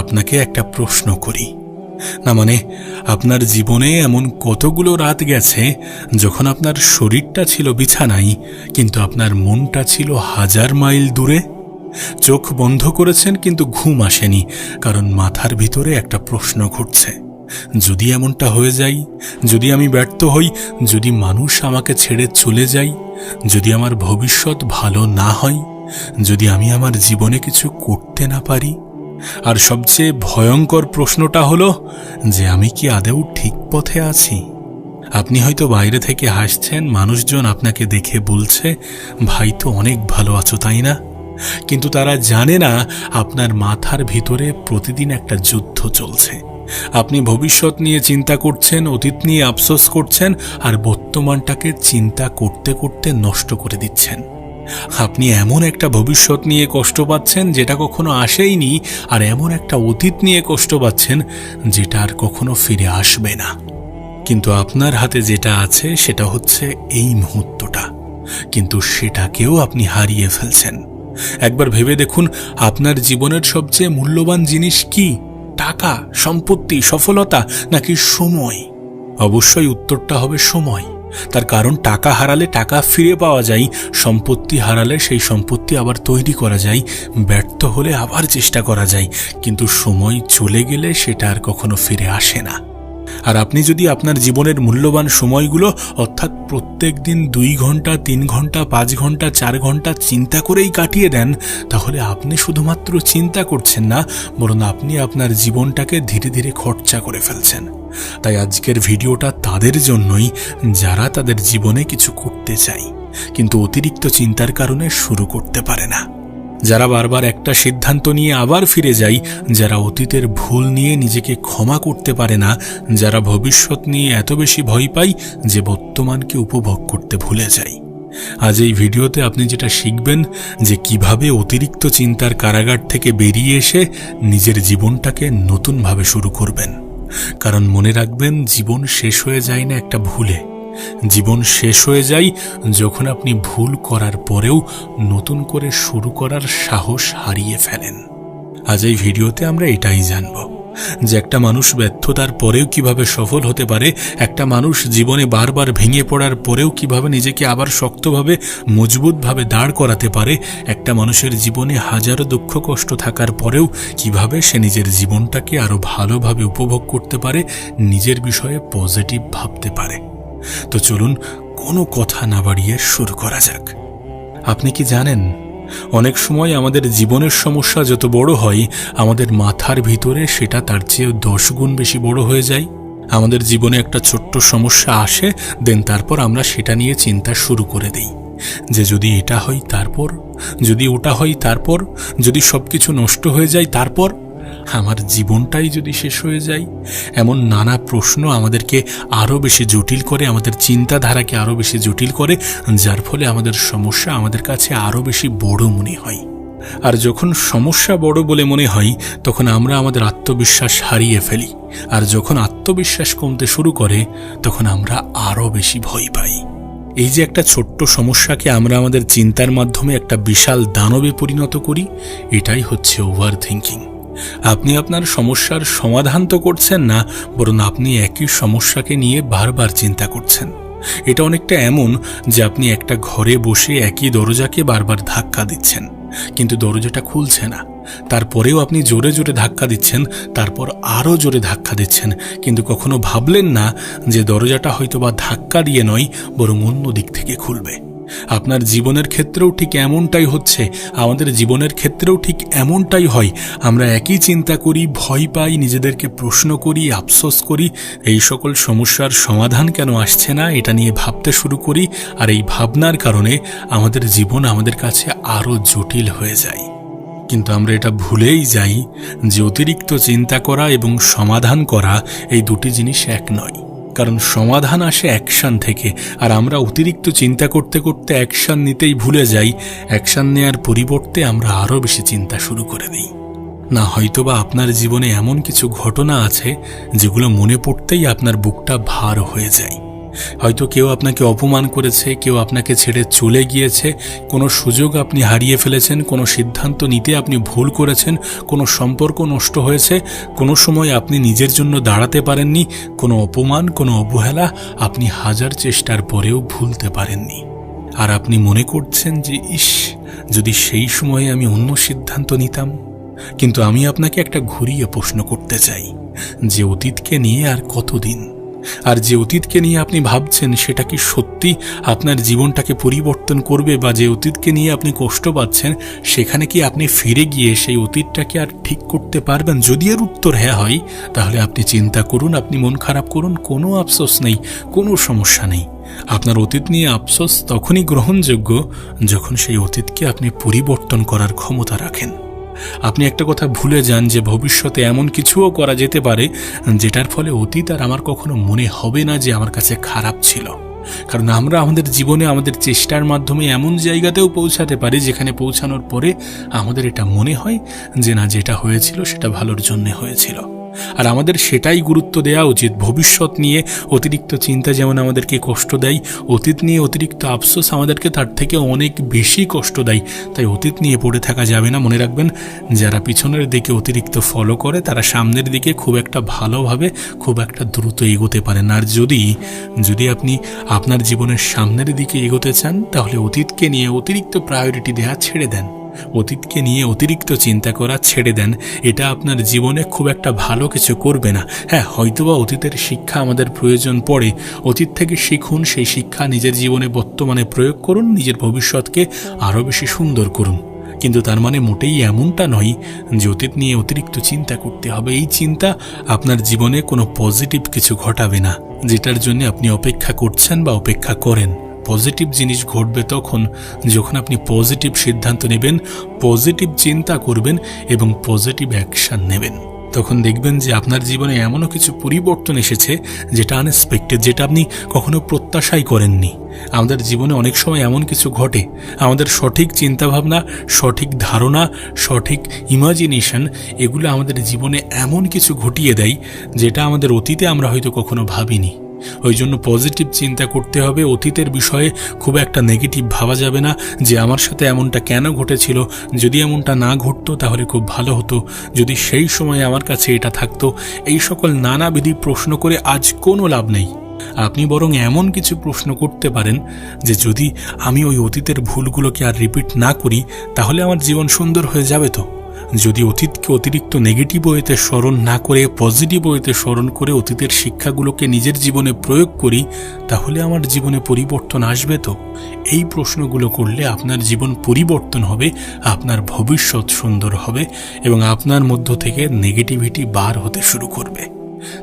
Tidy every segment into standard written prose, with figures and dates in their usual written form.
আপনাকে একটা প্রশ্ন করি, না মানে আপনার জীবনে এমন কতগুলো রাত গেছে যখন আপনার শরীরটা ছিল বিছানায় কিন্তু আপনার মনটা ছিল 1000 মাইল দূরে? চোখ বন্ধ করেছেন কিন্তু ঘুম আসেনি, কারণ মাথার ভিতরে একটা প্রশ্ন ঘুরছে, যদি এমনটা হয়ে যায়, যদি আমি ব্যর্থ হই, যদি মানুষ আমাকে ছেড়ে চলে যায়, যদি আমার ভবিষ্যৎ ভালো না হয়, যদি আমি আমার জীবনে কিছু করতে না পারি, আর সবচেয়ে ভয়ঙ্কর প্রশ্নটা হলো যে আমি কি আদৌ ঠিক পথে আছি? আপনি হয়তো বাইরে থেকে হাসছেন, মানুষজন আপনাকে দেখে বলছে ভাই তো অনেক ভালো আছো, তাই না? কিন্তু তারা জানে না আপনার মাথার ভিতরে প্রতিদিন একটা যুদ্ধ চলছে। আপনি ভবিষ্যৎ নিয়ে চিন্তা করছেন, অতীত নিয়ে আফসোস করছেন, আর বর্তমানটাকে চিন্তা করতে করতে নষ্ট করে দিচ্ছেন। আপনি এমন একটা ভবিষ্যৎ নিয়ে কষ্ট পাচ্ছেন যেটা কখনো আসেইনি, আর এমন একটা অতীত নিয়ে কষ্ট পাচ্ছেন যেটা আর কখনো ফিরে আসবে না। কিন্তু আপনার হাতে যেটা আছে সেটা হচ্ছে এই মুহূর্তটা, কিন্তু সেটাকেও আপনি হারিয়ে ফেলছেন। একবার ভেবে দেখুন, আপনার জীবনের সবচেয়ে মূল্যবান জিনিস কি? টাকা, সম্পত্তি, সফলতা, নাকি সময়? অবশ্যই উত্তরটা হবে সময়। তার কারণ টাকা হারালে টাকা ফিরে পাওয়া যায়, সম্পত্তি হারালে সেই সম্পত্তি আবার তৈরি করা যায়, ব্যর্থ হলে আবার চেষ্টা করা যায়, কিন্তু সময় চলে গেলে সেটা আর কখনো ফিরে আসে না। আর আপনি যদি আপনার জীবনের মূল্যবান সময়গুলো, অর্থাৎ প্রত্যেক দিন 2 ঘন্টা, 3 ঘন্টা, 5 ঘন্টা, 4 ঘন্টা চিন্তা করেই কাটিয়ে দেন, তাহলে আপনি শুধুমাত্র চিন্তা করছেন না, বরং আপনি আপনার জীবনটাকে ধীরে ধীরে খরচা করে ফেলছেন। তাই আজকের ভিডিওটা তাদের জন্যই যারা তাদের জীবনে কিছু করতে চায় কিন্তু অতিরিক্ত চিন্তার কারণে শুরু করতে পারে না, যারা বারবার একটা সিদ্ধান্ত নিয়ে আবার ফিরে যায়, যারা অতীতের ভুল নিয়ে নিজেকে ক্ষমা করতে পারে না, যারা ভবিষ্যৎ নিয়ে এত বেশি ভয় পায় যে বর্তমানকে উপভোগ করতে ভুলে যায়। আজ এই ভিডিওতে আপনি যেটা শিখবেন যে কিভাবে অতিরিক্ত চিন্তার কারাগার থেকে বেরিয়ে এসে নিজের জীবনটাকে নতুনভাবে শুরু করবেন। কারণ মনে রাখবেন, জীবন শেষ হয়ে যায় না একটা ভুলে, জীবন শেষ হয়ে যায় যখন আপনি ভুল করার পরেও নতুন করে শুরু করার সাহস হারিয়ে ফেলেন। আজ এই ভিডিওতে আমরা এটাই জানব যে একটা মানুষ ব্যর্থতার পরেও কিভাবে সফল হতে পারে, একটা মানুষ জীবনে বারবার ভেঙে পড়ার পরেও কিভাবে নিজেকে আবার শক্তভাবে মজবুতভাবে দাঁড় করাতে পারে, একটা মানুষের জীবনে হাজারো দুঃখ কষ্ট থাকার পরেও কিভাবে সে নিজের জীবনটাকে আরো ভালোভাবে উপভোগ করতে পারে, নিজের বিষয়ে পজিটিভ ভাবতে পারে। তো চলুন কোনো কথা না বাড়িয়ে শুরু করা যাক। আপনি কি জানেন, অনেক সময় আমাদের জীবনের সমস্যা যত বড় হয়, আমাদের মাথার ভিতরে সেটা তার চেয়ে 10 গুণ বেশি বড় হয়ে যায়। আমাদের জীবনে একটা ছোট্ট সমস্যা আসে, দেন তারপর আমরা সেটা নিয়ে চিন্তা শুরু করে দিই যে যদি এটা হয় তারপর, যদি ওটা হয় তারপর, যদি সবকিছু নষ্ট হয়ে যায় তারপর, আমার জীবনটাই যদি শেষ হয়ে যায়। এমন নানা প্রশ্ন আমাদেরকে আরও বেশি জটিল করে, আমাদের চিন্তাধারাকে আরও বেশি জটিল করে, যার ফলে আমাদের সমস্যা আমাদের কাছে আরও বেশি বড় মনে হয়। আর যখন সমস্যা বড় বলে মনে হয়, তখন আমরা আমাদের আত্মবিশ্বাস হারিয়ে ফেলি, আর যখন আত্মবিশ্বাস কমতে শুরু করে তখন আমরা আরও বেশি ভয় পাই। এই যে একটা ছোট্ট সমস্যাকে আমরা আমাদের চিন্তার মাধ্যমে একটা বিশাল দানবে পরিণত করি, এটাই হচ্ছে ওভার থিঙ্কিং। আপনি আপনার সমস্যার সমাধান তো করছেন না, বরং আপনি একই সমস্যাকে নিয়ে বারবার চিন্তা করছেন। এটা অনেকটা এমন যে আপনি একটা ঘরে বসে একই দরজাকে বারবার ধাক্কা দিচ্ছেন, কিন্তু দরজাটা খুলছে না। তারপরেও আপনি জোরে জোরে ধাক্কা দিচ্ছেন, তারপর আরও জোরে ধাক্কা দিচ্ছেন, কিন্তু কখনো ভাবলেন না যে দরজাটা হয়তোবা ধাক্কা দিয়ে নয়, বরং অন্য দিক থেকে খুলবে। আপনার জীবনের ক্ষেত্রেও ঠিক এমনটাই হচ্ছে, আমাদের জীবনের ক্ষেত্রেও ঠিক এমনটাই হয়। আমরা একই চিন্তা করি, ভয় পাই, নিজেদেরকে প্রশ্ন করি, আফসোস করি, এই সকল সমস্যার সমাধান কেন আসছে না এটা নিয়ে ভাবতে শুরু করি, আর এই ভাবনার কারণে আমাদের জীবন আমাদের কাছে আরও জটিল হয়ে যায়। কিন্তু আমরা এটা ভুলেই যাই যে অতিরিক্ত চিন্তা করা এবং সমাধান করা এই দুটি জিনিস এক নয়। কারণ সমাধান আসে অ্যাকশন থেকে, আর আমরা অতিরিক্ত চিন্তা করতে করতে অ্যাকশন নিতেই ভুলে যাই। অ্যাকশন নেয়ার পরিবর্তে আমরা আরও বেশি চিন্তা শুরু করে দিই। না হয়তোবা আপনার জীবনে এমন কিছু ঘটনা আছে যেগুলো মনে পড়তেই আপনার বুকটা ভার হয়ে যায়। হয়তো কেউ আপনাকে অপমান করেছে, কেউ আপনাকে ছেড়ে চলে গিয়েছে, কোনো সুযোগ আপনি হারিয়ে ফেলেছেন, কোনো সিদ্ধান্ত নিতে আপনি ভুল করেছেন, কোনো সম্পর্ক নষ্ট হয়েছে, কোনো সময় আপনি নিজের জন্য দাঁড়াতে পারেননি, কোনো অপমান, কোনো অবহেলা আপনি হাজার চেষ্টার পরেও ভুলতে পারেননি। আর আপনি মনে করছেন যে ইস, যদি সেই সময়ে আমি অন্য সিদ্ধান্ত নিতাম। কিন্তু আমি আপনাকে একটা ঘুরিয়ে প্রশ্ন করতে চাই, যে অতীতকে নিয়ে আর কতদিন? আর যে অতীতকে নিয়ে আপনি ভাবছেন সেটা কি সত্যি আপনার জীবনটাকে পরিবর্তন করবে? বা যে অতীতকে নিয়ে আপনি কষ্ট পাচ্ছেন সেখানে কি আপনি ফিরে গিয়ে সেই অতীতটাকে আর ঠিক করতে পারবেন? যদি এর উত্তর হ্যাঁ হয়, তাহলে আপনি চিন্তা করুন, আপনি মন খারাপ করুন, কোনো আফসোস নেই, কোনো সমস্যা নেই। আপনার অতীত নিয়ে আফসোস তখনই গ্রহণযোগ্য যখন সেই অতীতকে আপনি পরিবর্তন করার ক্ষমতা রাখেন। আপনি একটা কথা ভুলে যান যে ভবিষ্যতে এমন কিছুও করা যেতে পারে যেটার ফলে অতীত আর আমার কখনো মনে হবে না যে আমার কাছে খারাপ ছিল। কারণ আমরা আমাদের জীবনে আমাদের চেষ্টার মাধ্যমে এমন জায়গাতেও পৌঁছাতে পারি যেখানে পৌঁছানোর পরে আমাদের এটা মনে হয় যে না, যেটা হয়েছিল সেটা ভালোর জন্য হয়েছিল। আর আমাদের সেটাই গুরুত্ব দেওয়া উচিত। ভবিষ্যৎ নিয়ে অতিরিক্ত চিন্তা যেমন আমাদেরকে কষ্ট দেয়, অতীত নিয়ে অতিরিক্ত আফসোস আমাদেরকে তার থেকে অনেক বেশি কষ্ট দেয়। তাই অতীত নিয়ে পড়ে থাকা যাবে না। মনে রাখবেন, যারা পিছনের দিকে অতিরিক্ত ফলো করে তারা সামনের দিকে খুব একটা ভালোভাবে, খুব একটা দ্রুত এগোতে পারেন। আর যদি আপনি আপনার জীবনের সামনের দিকে এগোতে চান, তাহলে অতীতকে নিয়ে অতিরিক্ত প্রায়োরিটি দেওয়া ছেড়ে দেন, অতীতকে নিয়ে অতিরিক্ত চিন্তা করা ছেড়ে দেন। এটা আপনার জীবনে খুব একটা ভালো কিছু করবে না। হ্যাঁ, হয়তোবা অতীতের শিক্ষা আমাদের প্রয়োজন পড়ে, অতীত থেকে শিখুন, সেই শিক্ষা নিজের জীবনে বর্তমানে প্রয়োগ করুন, নিজের ভবিষ্যৎকে আরও বেশি সুন্দর করুন। কিন্তু তার মানে মোটেই এমনটা নয় যে অতীত নিয়ে অতিরিক্ত চিন্তা করতে হবে। এই চিন্তা আপনার জীবনে কোনো পজিটিভ কিছু ঘটাবে না, যেটার জন্য আপনি অপেক্ষা করছেন বা অপেক্ষা করেন। পজিটিভ জিনিস ঘটবে তখন যখন আপনি পজিটিভ সিদ্ধান্ত নেবেন, পজিটিভ চিন্তা করবেন এবং পজিটিভ অ্যাকশান নেবেন। তখন দেখবেন যে আপনার জীবনে এমনও কিছু পরিবর্তন এসেছে যেটা আনএক্সপেক্টেড, যেটা আপনি কখনো প্রত্যাশাই করেননি। আমাদের জীবনে অনেক সময় এমন কিছু ঘটে, আমাদের সঠিক চিন্তাভাবনা, সঠিক ধারণা, সঠিক ইমাজিনেশন, এগুলো আমাদের জীবনে এমন কিছু ঘটিয়ে দেয় যেটা আমাদের অতীতে আমরা হয়তো কখনো ভাবিনি। ওই জন্য পজিটিভ চিন্তা করতে হবে। অতীতের বিষয়ে খুব একটা নেগেটিভ ভাবা যাবে না যে আমার সাথে এমনটা কেন ঘটেছিল, যদি এমনটা না ঘটতো তাহলে খুব ভালো হতো, যদি সেই সময় আমার কাছে এটা থাকতো। এই সকল নানাবিধি প্রশ্ন করে আজ কোনো লাভ নেই। আপনি বরং এমন কিছু প্রশ্ন করতে পারেন যে যদি আমি ওই অতীতের ভুলগুলোকে আর রিপিট না করি তাহলে আমার জীবন সুন্দর হয়ে যাবে তো। যদি অতীতকে অতিরিক্ত নেগেটিভ ওয়েতে স্মরণ না করে পজিটিভ ওয়েতে স্মরণ করে অতীতের শিক্ষাগুলোকে নিজের জীবনে প্রয়োগ করি তাহলে আমার জীবনে পরিবর্তন আসবে তো। এই প্রশ্নগুলো করলে আপনার জীবন পরিবর্তন হবে, আপনার ভবিষ্যৎ সুন্দর হবে এবং আপনার মধ্য থেকে নেগেটিভিটি বার হতে শুরু করবে।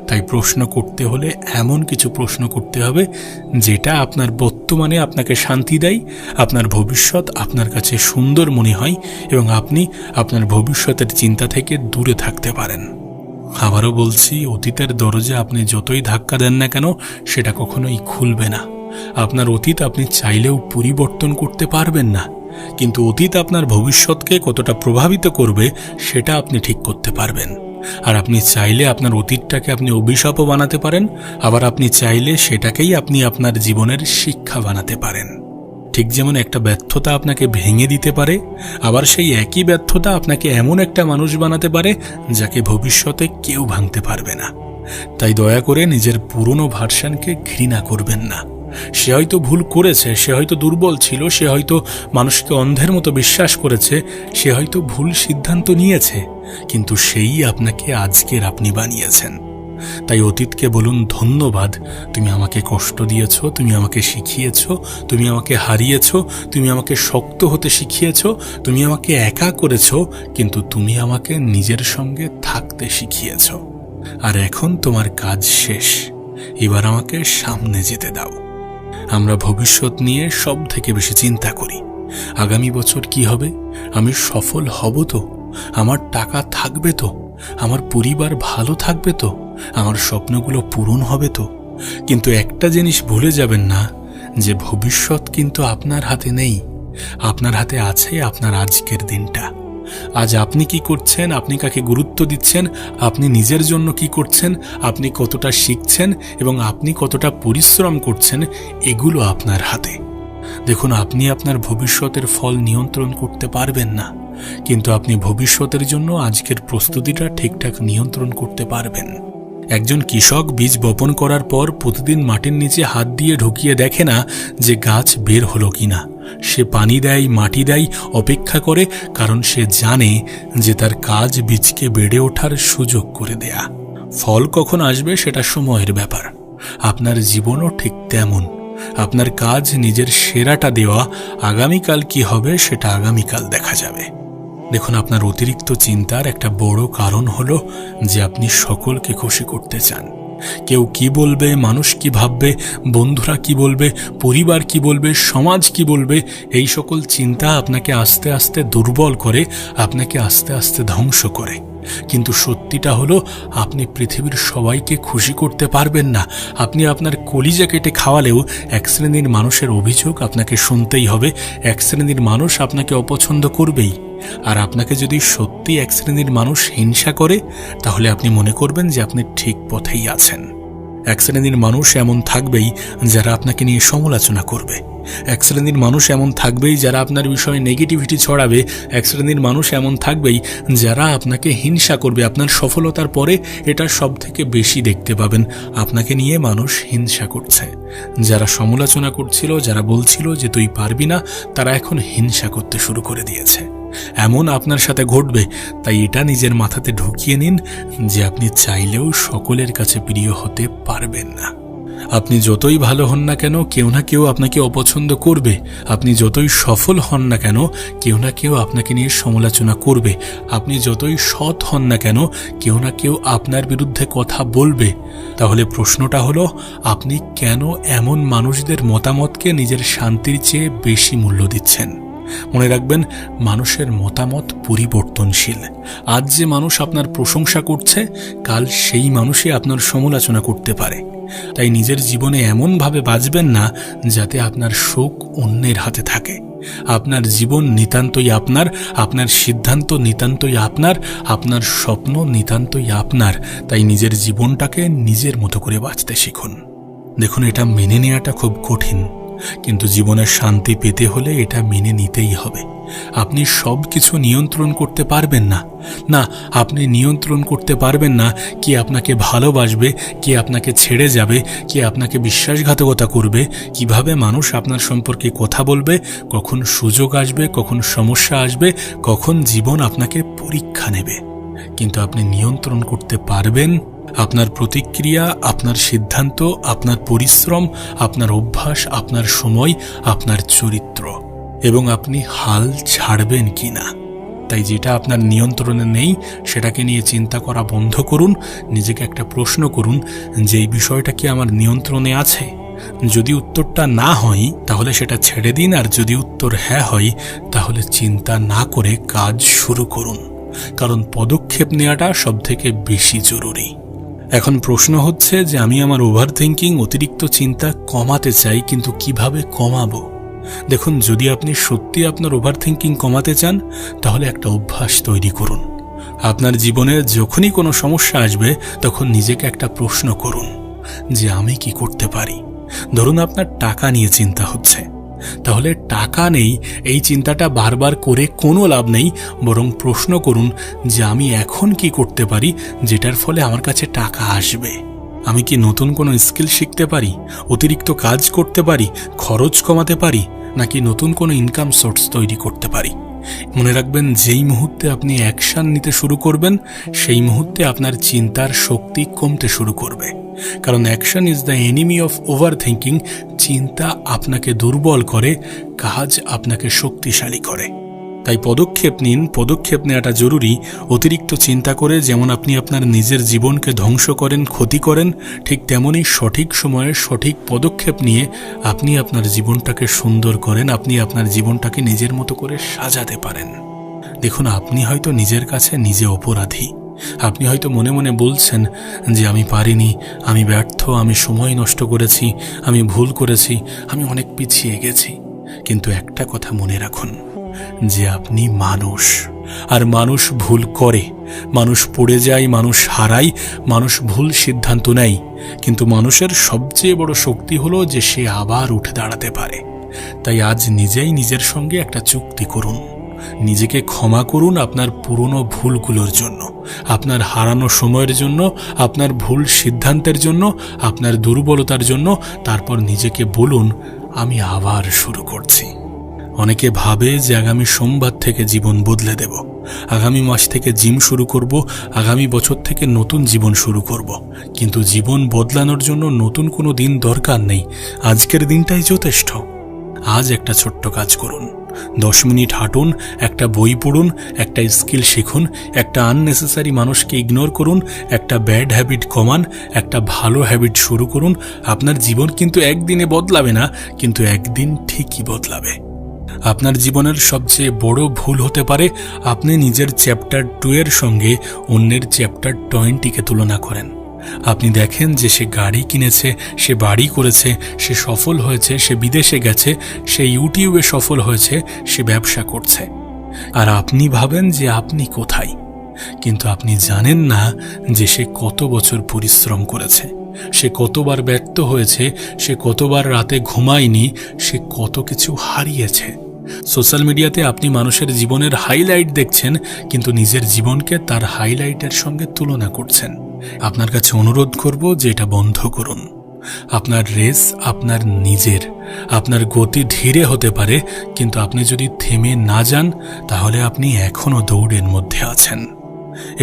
তাই প্রশ্ন করতে হলে এমন কিছু প্রশ্ন করতে হবে যেটা আপনার বর্তমানে আপনাকে শান্তি দেয়, আপনার ভবিষ্যৎ আপনার কাছে সুন্দর মনে হয় এবং আপনি আপনার ভবিষ্যতের চিন্তা থেকে দূরে থাকতে পারেন। আবারও বলছি, অতীতের দরজা আপনি যতই ধাক্কা দেন না কেন সেটা কখনোই খুলবে না। আপনার অতীত আপনি চাইলেও পরিবর্তন করতে পারবেন না, কিন্তু অতীত আপনার ভবিষ্যৎকে কতটা প্রভাবিত করবে সেটা আপনি ঠিক করতে পারবেন। আর আপনি চাইলে আপনার অতীতটাকে আপনি অভিশাপও বানাতে পারেন, আবার আপনি চাইলে সেটাকেই আপনি আপনার জীবনের শিক্ষা বানাতে পারেন। ঠিক যেমন একটা ব্যর্থতা আপনাকে ভেঙে দিতে পারে, আবার সেই একই ব্যর্থতা আপনাকে এমন একটা মানুষ বানাতে পারে যাকে ভবিষ্যতে কেউ ভাঙতে পারবে না। তাই দয়া করে নিজের পুরনো ভার্সনকে ঘৃণা করবেন না। সে হয়তো ভুল করেছে, সে হয়তো দুর্বল ছিল, সে হয়তো মানুষকে অন্ধের মতো বিশ্বাস করেছে, সে হয়তো ভুল সিদ্ধান্ত নিয়েছে, কিন্তু সেই আপনাকে আজকের আপনি বানিয়েছেন। তাই অতীতকে বলুন ধন্যবাদ, তুমি আমাকে কষ্ট দিয়েছ, তুমি আমাকে শিখিয়েছ, তুমি আমাকে হারিয়েছ, তুমি আমাকে শক্ত হতে শিখিয়েছ, তুমি আমাকে একা করেছ, কিন্তু তুমি আমাকে নিজের সঙ্গে থাকতে শিখিয়েছ। আর এখন তোমার কাজ শেষ, এবার আমাকে সামনে যেতে দাও। আমরা ভবিষ্যৎ নিয়ে সব থেকে বেশি চিন্তা করি, আগামী বছর কি হবে, আমি সফল হব তো, আমার টাকা থাকবে তো, আমার পরিবার ভালো থাকবে তো, আমার স্বপ্নগুলো পূরণ হবে তো। কিন্তু একটা জিনিস ভুলে যাবেন না যে ভবিষ্যৎ কিন্তু আপনার হাতে নেই, আপনার হাতে আছে আপনার আজকের দিনটা। আজ আপনি কি করছেন, আপনি কাকে গুরুত্ব দিচ্ছেন, আপনি নিজের জন্য কি করছেন, আপনি কতটা শিখছেন এবং আপনি কতটা পরিশ্রম করছেন, এগুলো আপনার হাতে। দেখুন, আপনি আপনার ভবিষ্যতের ফল নিয়ন্ত্রণ করতে পারবেন না, কিন্তু আপনি ভবিষ্যতের জন্য আজকের প্রস্তুতিটা ঠিকঠাক নিয়ন্ত্রণ করতে পারবেন। একজন কৃষক বীজ বপন করার পর প্রতিদিন মাটির নিচে হাত দিয়ে ঢুকিয়ে দেখে না যে গাছ বের হলো কিনা। সে পানি দেয়, মাটি দেয়, অপেক্ষা করে, কারণ সে জানে যে তার কাজ বীজকে বেড়ে ওঠার সুযোগ করে দেয়া। ফল কখন আসবে সেটা সময়ের ব্যাপার। আপনার জীবনও ঠিক তেমন। আপনার কাজ নিজের সেরাটা দেওয়া। আগামীকাল কি হবে সেটা আগামীকাল দেখা যাবে। দেখুন, আপনার অতিরিক্ত চিন্তার একটা বড় কারণ হলো যে আপনি সকলকে খুশি করতে চান। কেউ কি বলবে, মানুষ কি ভাববে, বন্ধুরা কি বলবে, পরিবার কি বলবে, সমাজ কি বলবে, এই সকল চিন্তা আপনাকে আস্তে আস্তে দুর্বল করে, আপনাকে আস্তে আস্তে ধ্বংস করে। কিন্তু সত্যিটা হলো, আপনি পৃথিবীর সবাইকে খুশি করতে পারবেন না। আপনি আপনার কলিজা কেটে খাওয়ালেও এক শ্রেণীর মানুষের অভিযোগ আপনাকে শুনতেই হবে, এক শ্রেণীর মানুষ আপনাকে অপছন্দ করবেই। আর আপনাকে যদি সত্যি এক শ্রেণীর মানুষ হিংসা করে, তাহলে আপনি মনে করবেন যে আপনি ঠিক পথেই আছেন। এক শ্রেণীর মানুষ এমন থাকবেই যারা আপনাকে নিয়ে সমালোচনা করবে। এক শ্রেণীর মানুষ এমন থাকবেই যারা আপনার বিষয়ে নেগেটিভিটি ছড়াবে। এক শ্রেণীর মানুষ এমন থাকবেই যারা আপনাকে হিংসা করবে। আপনার সফলতার পরে এটা সব থেকে বেশি দেখতে পাবেন, আপনাকে নিয়ে মানুষ হিংসা করছে। যারা সমালোচনা করছিল, যারা বলছিল যে তুই পারবি না, তারা এখন হিংসা করতে শুরু করে দিয়েছে। এমন আপনার সাথে ঘটবে। তাই এটা নিজের মাথাতে ঢুকিয়ে নিন যে আপনি চাইলেও সকলের কাছে প্রিয় হতে পারবেন না। আপনি যতই ভালো হন না কেন, কেউ না কেউ আপনাকে অপছন্দ করবে। আপনি যতই সফল হন না কেন, কেউ না কেউ আপনাকে নিয়ে সমালোচনা করবে। আপনি যতই সৎ হন না কেন, কেউ না কেউ আপনার বিরুদ্ধে কথা বলবে। তাহলে প্রশ্নটা হলো, আপনি কেন এমন মানুষদের মতামতকে নিজের শান্তির চেয়ে বেশি মূল্য দিচ্ছেন? মনে রাখবেন, মানুষের মতামত পরিবর্তনশীল। আজ যে মানুষ আপনার প্রশংসা করছে, কাল সেই মানুষই আপনার সমালোচনা করতে পারে। তাই নিজের জীবনে এমনভাবে বাঁচবেন না যাতে আপনার সুখ অন্যের হাতে থাকে। আপনার জীবন নিতান্তই আপনার, আপনার সিদ্ধান্ত নিতান্তই আপনার, আপনার স্বপ্ন নিতান্তই আপনার। তাই নিজের জীবনটাকে নিজের মতো করে বাঁচতে শিখুন। দেখুন, এটা মেনে নেওয়াটা খুব কঠিন, কিন্তু জীবনের শান্তি পেতে হলে এটা মেনে নিতেই হবে। আপনি সব কিছু নিয়ন্ত্রণ করতে পারবেন না। না, আপনি নিয়ন্ত্রণ করতে পারবেন না কে আপনাকে ভালোবাসবে, কে আপনাকে ছেড়ে যাবে, কে আপনাকে বিশ্বাসঘাতকতা করবে, কিভাবে মানুষ আপনার সম্পর্কে কথা বলবে, কখন সুযোগ আসবে, কখন সমস্যা আসবে, কখন জীবন আপনাকে পরীক্ষা নেবে। কিন্তু আপনি নিয়ন্ত্রণ করতে পারবেন আপনার প্রতিক্রিয়া, আপনার সিদ্ধান্ত, আপনার পরিশ্রম, আপনার অভ্যাস, আপনার সময়, আপনার চরিত্র, এবং আপনি হাল ছাড়বেন কিনা। তাই যেটা আপনার নিয়ন্ত্রণে নেই সেটাকে নিয়ে চিন্তা করা বন্ধ করুন। নিজেকে একটা প্রশ্ন করুন যে এই বিষয়টা কি আমার নিয়ন্ত্রণে আছে। যদি উত্তরটা না হয় তাহলে সেটা ছেড়ে দিন, আর যদি উত্তর হ্যাঁ হয় তাহলে চিন্তা না করে কাজ শুরু করুন, কারণ পদক্ষেপ নেওয়াটা সবথেকে বেশি জরুরি। এখন প্রশ্ন হচ্ছে যে আমি আমার ওভার থিঙ্কিং, অতিরিক্ত চিন্তা কমাতে চাই, কিন্তু কিভাবে কমাবো? দেখুন, যদি আপনি সত্যি আপনার ওভার থিঙ্কিং কমাতে চান তাহলে একটা অভ্যাস তৈরি করুন। আপনার জীবনে যখনই কোনো সমস্যা আসবে তখন নিজেকে একটা প্রশ্ন করুন যে আমি কি করতে পারি। ধরুন আপনার টাকা নিয়ে চিন্তা হচ্ছে, তাহলে টাকা নেই এই চিন্তাটা বারবার করে কোনো লাভ নেই, বরং প্রশ্ন করুন যে আমি এখন কি করতে পারি যেটার ফলে আমার কাছে টাকা আসবে। আমি কি নতুন কোনো স্কিল শিখতে পারি, অতিরিক্ত কাজ করতে পারি, খরচ কমাতে পারি, নাকি নতুন কোনো ইনকাম সোর্স তৈরি করতে পারি? মনে রাখবেন, যেই মুহূর্তে আপনি অ্যাকশন নিতে শুরু করবেন সেই মুহূর্তে আপনার চিন্তার শক্তি কমতে শুরু করবে। কারণ action is the enemy of overthinking. চিন্তা আপনাকে দুর্বল করে, কাজ আপনাকে শক্তিশালী করে। তাই পদক্ষেপ নিন। পদক্ষেপ নেওয়াটা জরুরি। অতিরিক্ত চিন্তা করে যেমন আপনি আপনার নিজের জীবনকে ধ্বংস করেন, ক্ষতি করেন, ঠিক তেমনই সঠিক সময়ে সঠিক পদক্ষেপ নিয়ে আপনি আপনার জীবনটাকে সুন্দর করেন, আপনি আপনার জীবনটাকে নিজের মতো করে সাজাতে পারেন। দেখুন, আপনি হয়তো নিজের কাছে নিজে অপরাধী। আপনি হয়তো মনে মনে বলছেন যে আমি পারিনি, আমি ব্যর্থ, আমি সময় নষ্ট করেছি, আমি ভুল করেছি, আমি অনেক পিছিয়ে গেছি। কিন্তু একটা কথা মনে রাখুন যে আপনি মানুষ, আর মানুষ ভুল করে, মানুষ পড়ে যায়, মানুষ হারায়, মানুষ ভুল সিদ্ধান্ত নেয়, কিন্তু মানুষের সবচেয়ে বড় শক্তি হলো যে সে আবার উঠে দাঁড়াতে পারে। তাই আজ নিজেই নিজের সঙ্গে একটা চুক্তি করুন, নিজেকে ক্ষমা করুন আপনার পুরনো ভুলগুলোর জন্য, আপনার হারানো সময়ের জন্য, আপনার ভুল সিদ্ধান্তের জন্য, আপনার দুর্বলতার জন্য। তারপর নিজেকে বলুন, আমি আবার শুরু করছি। অনেকে ভাবে যে আগামী সোমবার থেকে জীবন বদলে দেব, আগামী মাস থেকে জিম শুরু করব, আগামী বছর থেকে নতুন জীবন শুরু করব। কিন্তু জীবন বদলানোর জন্য নতুন কোনো দিন দরকার নেই, আজকের দিনটাই যথেষ্ট। আজ একটা ছোট্ট কাজ করুন, 10 মিনিট হাঁটুন, একটা বই পড়ুন, একটা স্কিল শিখুন, একটা আননেসেসারি মানুষকে ইগনোর করুন, একটা ব্যাড হ্যাবিট কমান, একটা ভালো হ্যাবিট শুরু করুন। আপনার জীবন কিন্তু একদিনে বদলাবে না, কিন্তু একদিন ঠিকই বদলাবে। আপনার জীবনের সবচেয়ে বড় ভুল হতে পারে আপনি নিজের চ্যাপ্টার 2 এর সঙ্গে অন্যের চ্যাপ্টার 20-কে তুলনা করেন। আপনি দেখেন যে সে গাড়ি কিনেছে, সে বাড়ি করেছে, সে সফল হয়েছে, সে বিদেশে গেছে, সে ইউটিউবে সফল হয়েছে, সে ব্যবসা করছে, আর আপনি ভাবেন যে আপনি কোথায়। কিন্তু আপনি জানেন না যে সে কত বছর পরিশ্রম করেছে, সে কতবার ব্যর্থ হয়েছে, সে কতবার রাতে ঘুমায়নি, সে কত কিছু হারিয়েছে। সোশ্যাল মিডিয়াতে আপনি মানুষের জীবনের হাইলাইট দেখছেন, কিন্তু নিজের জীবনকে তার হাইলাইটের সঙ্গে তুলনা করছেন। আপনার কাছে অনুরোধ করব যে এটা বন্ধ করুন। আপনার রেস আপনার নিজের, আপনার গতি ধীরে হতে পারে, কিন্তু আপনি যদি থেমে না যান তাহলে আপনি এখনো দৌড়ের মধ্যে আছেন।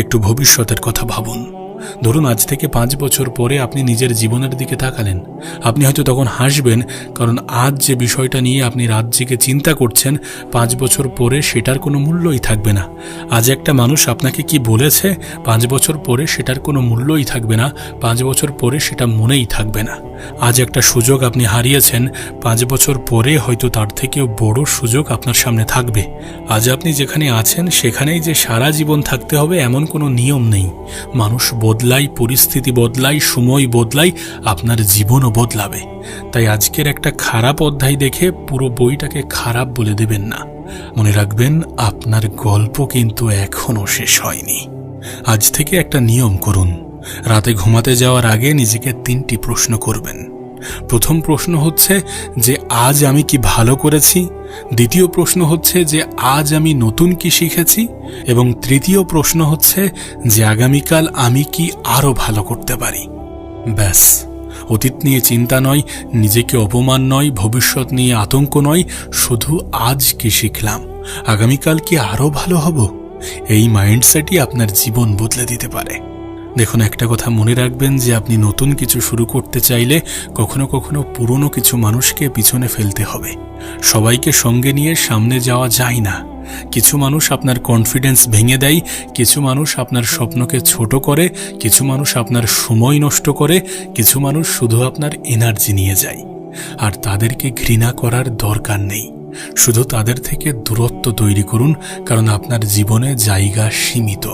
একটু ভবিষ্যতের কথা ভাবুন। ধরুন আজ থেকে 5 বছর পরে আপনি নিজের জীবনের দিকে তাকালেন, আপনি হয়তো তখন হাসবেন, কারণ আজ যে বিষয়টা নিয়ে আপনি রাত জেগে চিন্তা করছেন 5 বছর পরে সেটার কোনো মূল্যই থাকবে না। আজ একটা মানুষ আপনাকে কি বলেছে, 5 বছর পরে সেটার কোনো মূল্যই থাকবে না, 5 বছর পরে সেটা মনেই থাকবে না। আজ একটা সুযোগ আপনি হারিয়েছেন, 5 বছর পরে হয়তো তার থেকেও বড় সুযোগ আপনার সামনে থাকবে। আজ আপনি যেখানে আছেন সেখানেই যে সারা জীবন থাকতে হবে এমন কোনো নিয়ম নেই। মানুষ বদলায়, পরিস্থিতি বদলায়, সময় বদলায়, আপনার জীবনও বদলাবে। তাই আজকের একটা খারাপ অধ্যায় দেখে পুরো বইটাকে খারাপ বলে দেবেন না। মনে রাখবেন, আপনার গল্প কিন্তু এখনো শেষ হয়নি। আজ থেকে একটা নিয়ম করুন, রাতে ঘুমাতে যাওয়ার আগে নিজেকে 3টি প্রশ্ন করবেন। প্রথম প্রশ্ন হচ্ছে যে আজ আমি কি ভালো করেছি, দ্বিতীয় প্রশ্ন হচ্ছে যে আজ আমি নতুন কি শিখেছি, এবং তৃতীয় প্রশ্ন হচ্ছে যে আগামীকাল আমি কি আরো ভালো করতে পারি। ব্যাস, অতীত নিয়ে চিন্তা নয়, নিজেকে অপমান নয়, ভবিষ্যৎ নিয়ে আতঙ্ক নয়, শুধু আজ কি শিখলাম, আগামীকাল কি আরো ভালো হব। এই মাইন্ডসেটই আপনার জীবন বদলে দিতে পারে। দেখুন, একটা কথা মনে রাখবেন যে আপনি নতুন কিছু শুরু করতে চাইলে কখনো কখনো পুরনো কিছু মানুষকে পিছনে ফেলতে হবে। সবাইকে সঙ্গে নিয়ে সামনে যাওয়া যায় না। কিছু মানুষ আপনার কনফিডেন্স ভেঙে দেয়, কিছু মানুষ আপনার স্বপ্নকে ছোট করে, কিছু মানুষ আপনার সময় নষ্ট করে, কিছু মানুষ শুধু আপনার এনার্জি নিয়ে যায়। আর তাদেরকে ঘৃণা করার দরকার নেই, শুধু তাদের থেকে দূরত্ব তৈরি করুন, কারণ আপনার জীবনে জায়গা সীমিত।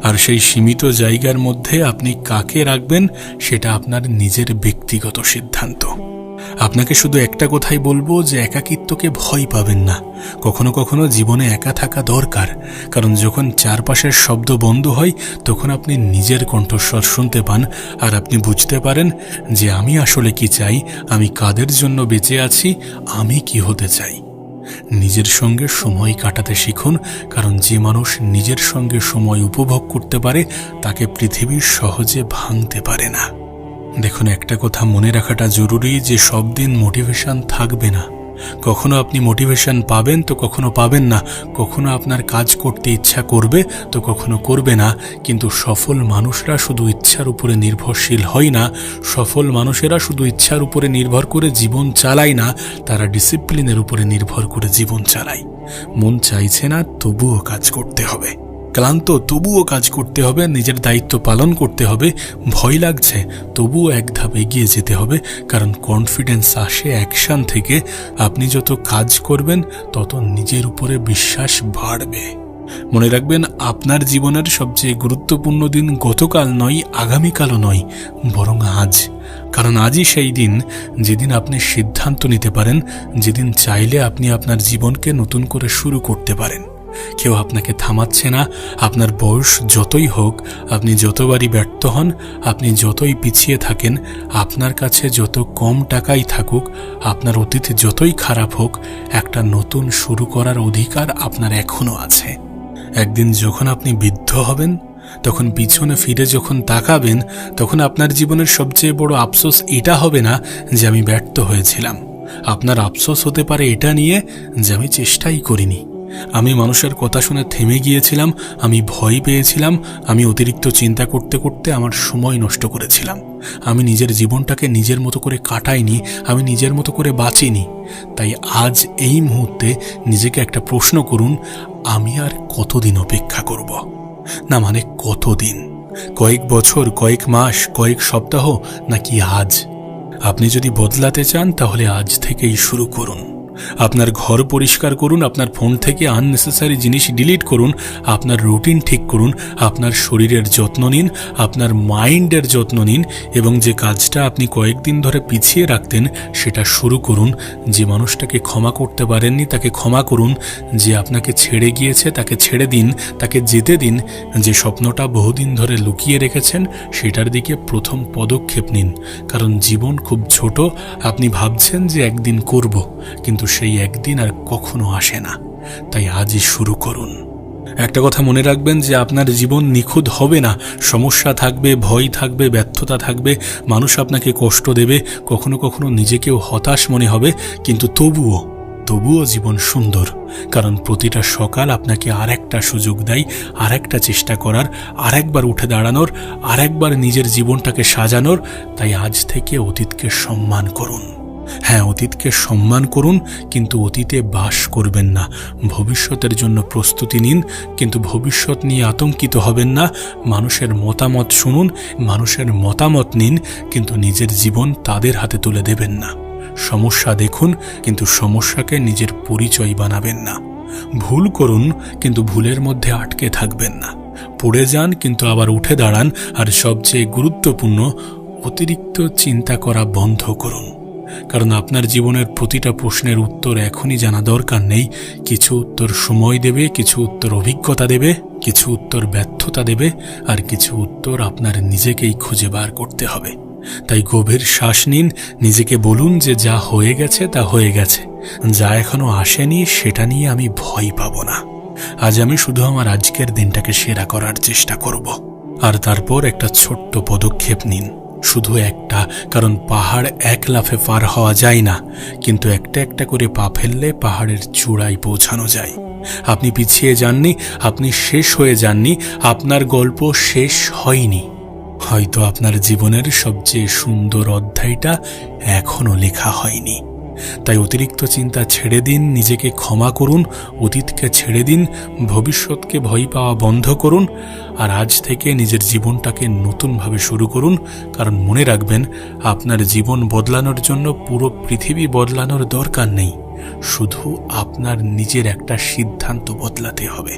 আর সেই সীমিত জায়গার মধ্যে আপনি কাকে রাখবেন সেটা আপনার নিজের ব্যক্তিগত সিদ্ধান্ত। আপনাকে শুধু একটা কথাই বলবো যে একাকিত্বকে ভয় পাবেন না। কখনো কখনো জীবনে একা থাকা দরকার, কারণ যখন চারপাশের শব্দ বন্ধ হয় তখন আপনি নিজের কণ্ঠস্বর শুনতে পান, আর আপনি বুঝতে পারেন যে আমি আসলে কি চাই, আমি কাদের জন্য বেঁচে আছি, আমি কি হতে চাই। নিজের সঙ্গে সময় কাটাতে শিখুন, কারণ যে মানুষ নিজের সঙ্গে সময় উপভোগ করতে পারে তাকে পৃথিবী সহজে ভাঙতে পারে না। দেখুন, একটা কথা মনে রাখাটা জরুরি যে সব দিন মোটিভেশন থাকবে না। কখনো আপনি মোটিভেশন পাবেন তো কখনো পাবেন না, কখনো আপনার কাজ করতে ইচ্ছা করবে তো কখনো করবে না। কিন্তু সফল মানুষরা শুধু ইচ্ছার উপরে নির্ভরশীল হয় না, সফল মানুষেরা শুধু ইচ্ছার উপরে নির্ভর করে জীবন চালায় না, তারা ডিসিপ্লিনের উপরে নির্ভর করে জীবন চালায়। মন চাইছে না তবুও কাজ করতে হবে, ক্লান্ত তবুও কাজ করতে হবে, নিজের দায়িত্ব পালন করতে হবে, ভয় লাগছে তবুও এক ধাপ এগিয়ে যেতে হবে, কারণ কনফিডেন্স আসে অ্যাকশন থেকে। আপনি যত কাজ করবেন তত নিজের উপরে বিশ্বাস বাড়বে। মনে রাখবেন, আপনার জীবনের সবচেয়ে গুরুত্বপূর্ণ দিন গতকাল নয়, আগামীকালও নয়, বরং আজ। কারণ আজই সেই দিন যেদিন আপনি সিদ্ধান্ত নিতে পারেন, যেদিন চাইলে আপনি আপনার জীবনকে নতুন করে শুরু করতে পারেন। কেউ আপনাকে থামাচ্ছে না। আপনার বয়স যতই হোক, আপনি যতবারই ব্যর্থ হন, আপনি যতই পিছিয়ে থাকেন, আপনার কাছে যত কম টাকাই থাকুক, আপনার অতীত যতই খারাপ হোক, একটা নতুন শুরু করার অধিকার আপনার এখনো আছে। একদিন যখন আপনি বৃদ্ধ হবেন, তখন পিছনে ফিরে যখন তাকাবেন, তখন আপনার জীবনের সবচেয়ে বড় আফসোস এটা হবে না যে আমি ব্যর্থ হয়েছিলাম। আপনার আফসোস হতে পারে এটা নিয়ে যে আমি চেষ্টাই করিনি, আমি মানুষের কথা শুনে থেমে গিয়েছিলাম, আমি ভয় পেয়েছিলাম, আমি অতিরিক্ত চিন্তা করতে করতে আমার সময় নষ্ট করেছিলাম, আমি নিজের জীবনটাকে নিজের মতো করে কাটাইনি, আমি নিজের মতো করে বাঁচিনি। তাই আজ এই মুহূর্তে নিজেকে একটা প্রশ্ন করুন, আমি আর কতদিন অপেক্ষা করব? না মানে কতদিন? কয়েক বছর, কয়েক মাস, কয়েক সপ্তাহ, নাকি আজ? আপনি যদি বদলাতে চান তাহলে আজ থেকেই শুরু করুন। আপনার ঘর পরিষ্কার করুন, আপনার ফোন থেকে আননেসেসারি জিনিস ডিলিট করুন, আপনার রুটিন ঠিক করুন, আপনার শরীরের যত্ন নিন, আপনার মাইন্ডের যত্ন নিন, এবং যে কাজটা আপনি কয়েকদিন ধরে পিছিয়ে রাখতেন সেটা শুরু করুন। যে মানুষটাকে ক্ষমা করতে পারেননি তাকে ক্ষমা করুন, যে আপনাকে ছেড়ে গিয়েছে তাকে ছেড়ে দিন, তাকে যেতে দিন। যে স্বপ্নটা বহুদিন ধরে লুকিয়ে রেখেছেন সেটার দিকে প্রথম পদক্ষেপ নিন, কারণ জীবন খুব ছোট। আপনি ভাবছেন যে একদিন করব, কিন্তু সেই একদিন আর কখনো আসে না। তাই আজই শুরু করুন। একটা কথা মনে রাখবেন যে আপনার জীবন নিখুঁত হবে না, সমস্যা থাকবে, ভয় থাকবে, ব্যর্থতা থাকবে, মানুষ আপনাকে কষ্ট দেবে, কখনো কখনো নিজেকেও হতাশ মনে হবে, কিন্তু তবুও জীবন সুন্দর, কারণ প্রতিটা সকাল আপনাকে আরেকটা সুযোগ দেয়, আরেকটা চেষ্টা করার, আরেকবার উঠে দাঁড়ানোর, আরেকবার নিজের জীবনটাকে সাজানোর। তাই আজ থেকে অতীতকে সম্মান করুন। হ্যাঁ, অতীতকে সম্মান করুন, কিন্তু অতীতে বাস করবেন না। ভবিষ্যতের জন্য প্রস্তুতি নিন, কিন্তু ভবিষ্যৎ নিয়ে আতঙ্কিত হবেন না। মানুষের মতামত শুনুন, মানুষের মতামত নিন, কিন্তু নিজের জীবন তাদের হাতে তুলে দেবেন না। সমস্যা দেখুন, কিন্তু সমস্যাকে নিজের পরিচয় বানাবেন না। ভুল করুন, কিন্তু ভুলের মধ্যে আটকে থাকবেন না। পড়ে যান, কিন্তু আবার উঠে দাঁড়ান। আর সবচেয়ে গুরুত্বপূর্ণ, অতিরিক্ত চিন্তা করা বন্ধ করুন, কারণ আপনার জীবনের প্রতিটা প্রশ্নের উত্তর এখনই জানা দরকার নেই। কিছু উত্তর সময় দেবে, কিছু উত্তর অভিজ্ঞতা দেবে, কিছু উত্তর ব্যর্থতা দেবে, আর কিছু উত্তর আপনার নিজেকেই খুঁজে বার করতে হবে। তাই গভীর শ্বাস নিন, নিজেকে বলুন যে যা হয়ে গেছে তা হয়ে গেছে, যা এখনো আসেনি সেটা নিয়ে আমি ভয় পাবো না। আজ আমি শুধু আমার আজকের দিনটাকে সেরা করার চেষ্টা করব। আর তারপর একটা ছোট্ট পদক্ষেপ নিন, শুধু একটা, কারণ পাহাড় এক লাফে পার হওয়া যায় না, কিন্তু একটা একটা করে পা ফেললে পাহাড়ের চূড়ায় পৌঁছানো যায়। আপনি পিছিয়ে যাননি, আপনি শেষ হয়ে যাননি, আপনার গল্প শেষ হয়নি। হয়তো আপনার জীবনের সবচেয়ে সুন্দর অধ্যায়টা এখনো লেখা হয়নি। তাই অতিরিক্ত চিন্তা ছেড়ে দিন, নিজেকে ক্ষমা করুন, অতীতকে ছেড়ে দিন, ভবিষ্যৎকে ভয় পাওয়া বন্ধ করুন, আর আজ থেকে নিজের জীবনটাকে নতুনভাবে শুরু করুন। কারণ মনে রাখবেন, আপনার জীবন বদলানোর জন্য পুরো পৃথিবী বদলানোর দরকার নেই, শুধু আপনার নিজের একটা সিদ্ধান্ত বদলাতে হবে।